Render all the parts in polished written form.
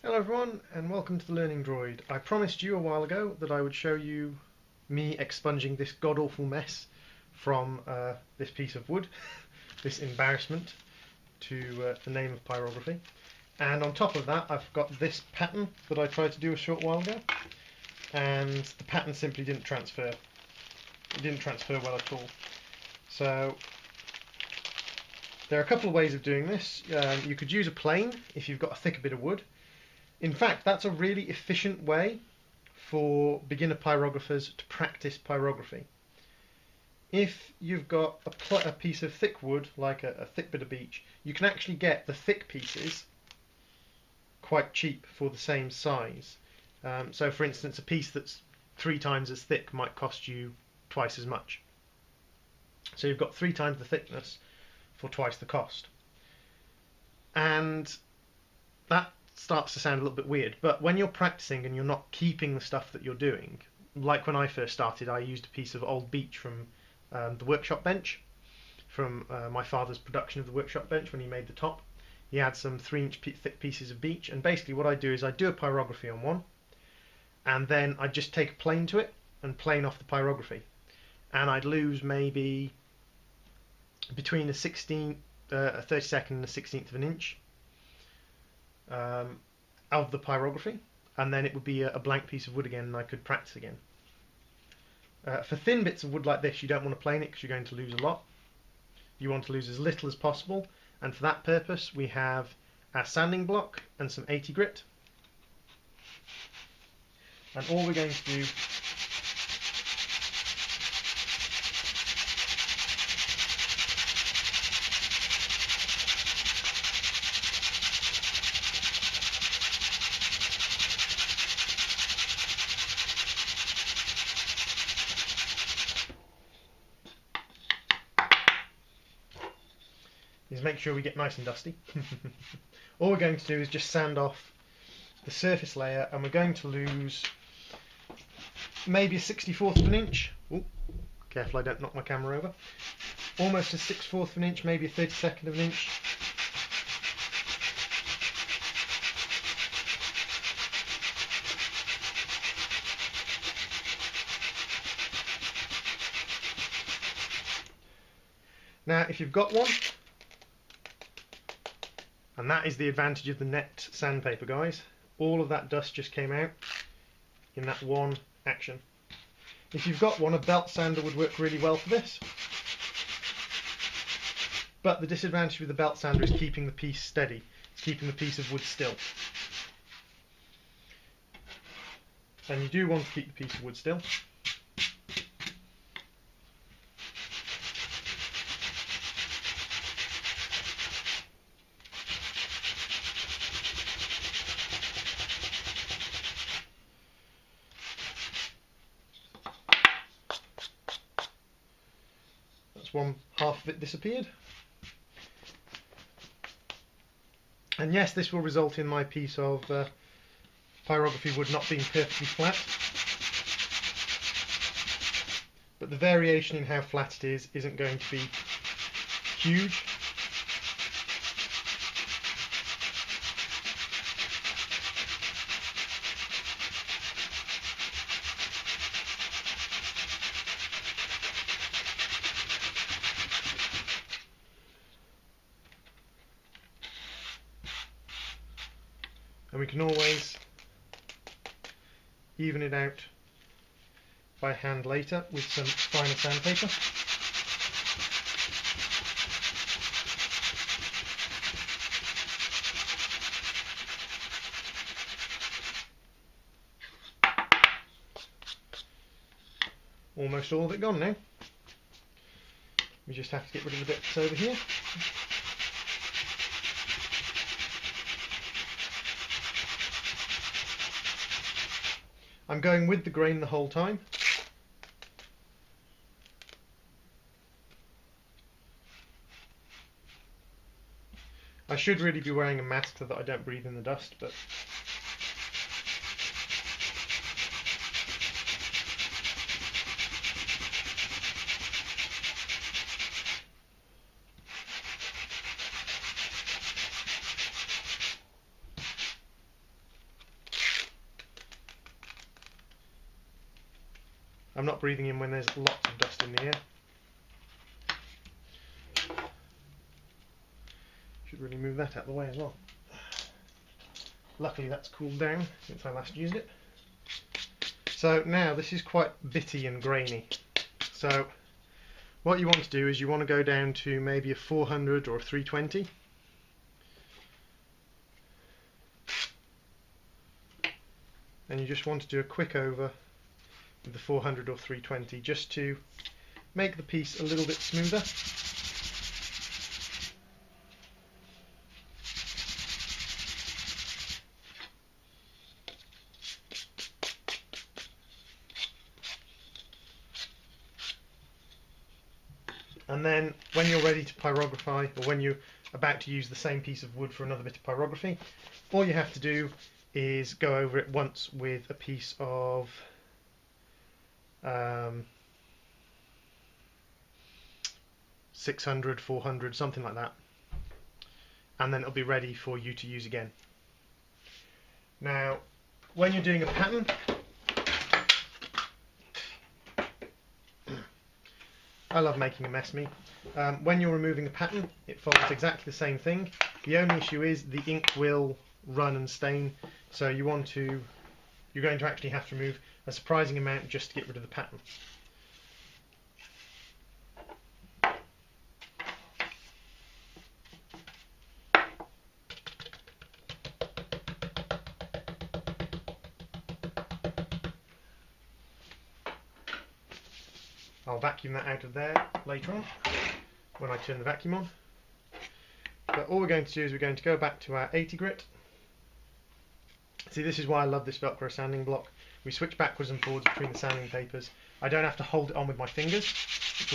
Hello everyone and welcome to the Learning Droid. I promised you a while ago that I would show you me expunging this god-awful mess from this piece of wood, this embarrassment to the name of Pyrography. And on top of that I've got this pattern that I tried to do a short while ago, and the pattern simply didn't transfer. It didn't transfer well at all. So there are a couple of ways of doing this. You could use a plane if you've got a thicker bit of wood. In fact, that's a really efficient way for beginner pyrographers to practice pyrography. If you've got a piece of thick wood, like a thick bit of beech, you can actually get the thick pieces quite cheap for the same size. So for instance, a piece that's 3 times as thick might cost you twice as much. So you've got 3 times the thickness for twice the cost. And that starts to sound a little bit weird, but when you're practicing and you're not keeping the stuff that you're doing, like when I first started, I used a piece of old beech from the workshop bench, from my father's production of the workshop bench when he made the top. He had some 3-inch thick pieces of beech, and basically what I do is I do a pyrography on one, and then I'd just take a plane to it and plane off the pyrography, and I'd lose maybe between a 32nd and a 16th of an inch of the pyrography, and then it would be a blank piece of wood again and I could practice again. For thin bits of wood like this, you don't want to plane it because you're going to lose a lot. You want to lose as little as possible, and for that purpose we have our sanding block and some 80 grit, and all we're going to do is make sure we get nice and dusty. All we're going to do is just sand off the surface layer, and we're going to lose maybe a 64th of an inch. Ooh, careful I don't knock my camera over. Almost a 6/4 of an inch, maybe a 32nd of an inch. Now if you've got one, and that is the advantage of the net sandpaper, guys, all of that dust just came out in that one action. If you've got one, a belt sander would work really well for this, but the disadvantage with the belt sander is keeping the piece steady. It's keeping the piece of wood still, and you do want to keep the piece of wood still. One half of it disappeared, and yes, this will result in my piece of pyrography wood not being perfectly flat, but the variation in how flat it is isn't going to be huge. And we can always even it out by hand later with some finer sandpaper. Almost all of it gone now. We just have to get rid of the bits over here. I'm going with the grain the whole time. I should really be wearing a mask so that I don't breathe in the dust, but I'm not breathing in when there's lots of dust in the air. Should really move that out of the way as well. Luckily that's cooled down since I last used it. So now this is quite bitty and grainy. So what you want to do is you want to go down to maybe a 400 or a 320. And you just want to do a quick over with the 400 or 320 just to make the piece a little bit smoother. And then when you're ready to pyrography, or when you're about to use the same piece of wood for another bit of pyrography, all you have to do is go over it once with a piece of 600, 400, something like that, and then it'll be ready for you to use again. Now, when you're doing a pattern, I love making a mess, me. When you're removing a pattern, it follows exactly the same thing. The only issue is the ink will run and stain, so you're going to actually have to remove a surprising amount just to get rid of the pattern. I'll vacuum that out of there later on when I turn the vacuum on. But all we're going to do is we're going to go back to our 80 grit. See, this is why I love this Velcro sanding block. We switch backwards and forwards between the sanding papers. I don't have to hold it on with my fingers, which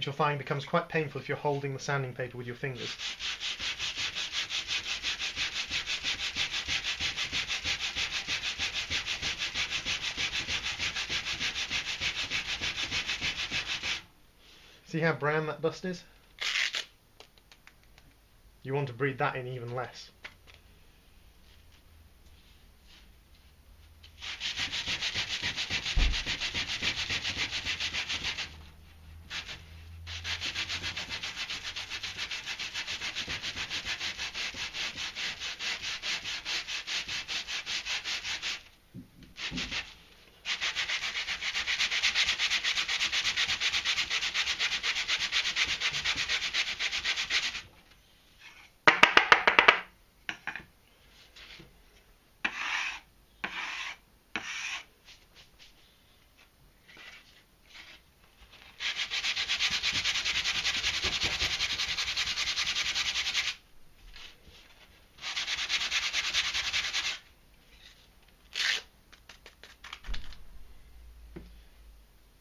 you'll find becomes quite painful if you're holding the sanding paper with your fingers. See how brown that dust is? You want to breathe that in even less.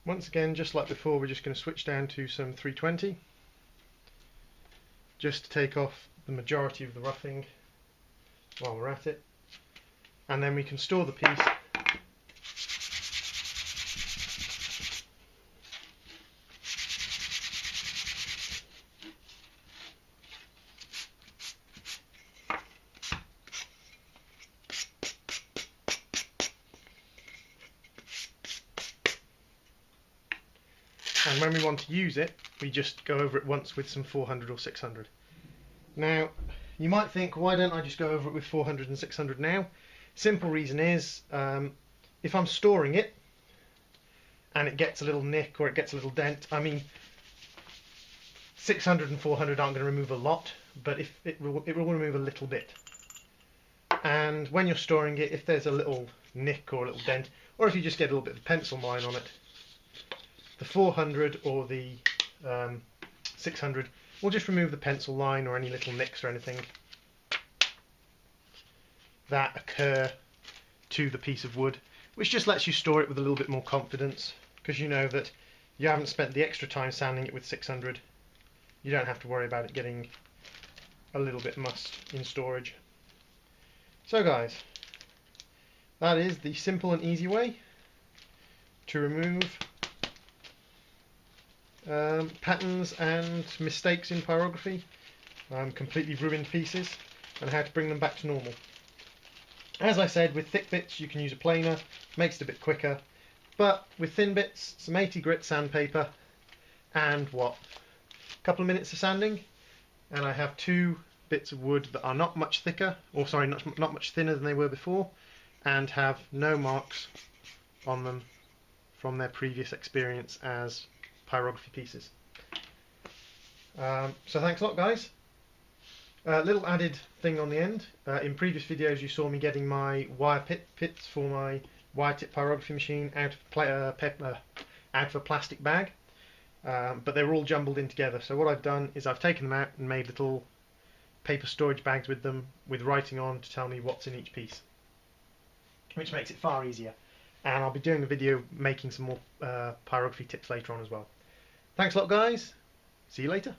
Once again, just like before, we're just going to switch down to some 320 just to take off the majority of the roughing while we're at it, and then we can store the piece and when we want to use it, we just go over it once with some 400 or 600. Now, you might think, why don't I just go over it with 400 and 600 now? Simple reason is, if I'm storing it and it gets a little nick or it gets a little dent, I mean, 600 and 400 aren't going to remove a lot, but if it will remove a little bit. And when you're storing it, if there's a little nick or a little dent, or if you just get a little bit of pencil mine on it, the 400 or the 600 will just remove the pencil line or any little nicks or anything that occur to the piece of wood, which just lets you store it with a little bit more confidence, because you know that you haven't spent the extra time sanding it with 600. You don't have to worry about it getting a little bit mussed in storage. So guys, that is the simple and easy way to remove patterns and mistakes in pyrography, completely ruined pieces, and how to bring them back to normal. As I said, with thick bits you can use a planer, makes it a bit quicker, but with thin bits, some 80 grit sandpaper, and a couple of minutes of sanding, and I have two bits of wood that are not much thicker, or sorry, not much thinner than they were before, and have no marks on them from their previous experience as pyrography pieces. So thanks a lot, guys. Little added thing on the end. In previous videos you saw me getting my wire pits for my wire tip pyrography machine out of a plastic bag, but they were all jumbled in together. So what I've done is I've taken them out and made little paper storage bags with them, with writing on to tell me what's in each piece, which makes it far easier. And I'll be doing a video making some more pyrography tips later on as well. Thanks a lot, guys. See you later.